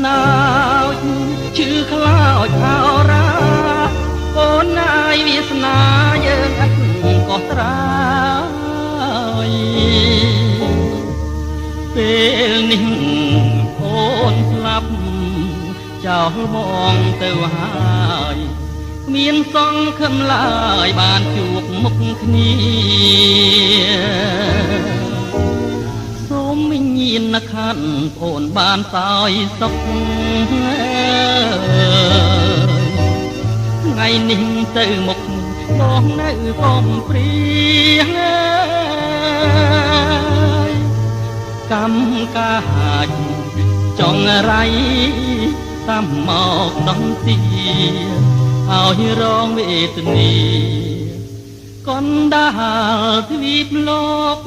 ណោចឈឺខ្លោចអោរាអូនណាយវាសនាយើងអត់ក៏ត្រាយពេលនេះអូនស្លាប់ចោលបងទៅហើយគ្មានសង្ឃឹមឡើយបានជួបមុខគ្នាសូមវិញ្ញាណក្ខន្ធអូនបានសោយសុខថ្ងៃនេះទៅមុខបងនៅកំព្រាកម្មកាចចង់រៃតាមមកដំទីឲ្យរងវេទនាកណ្ដាលទ្វីបលោក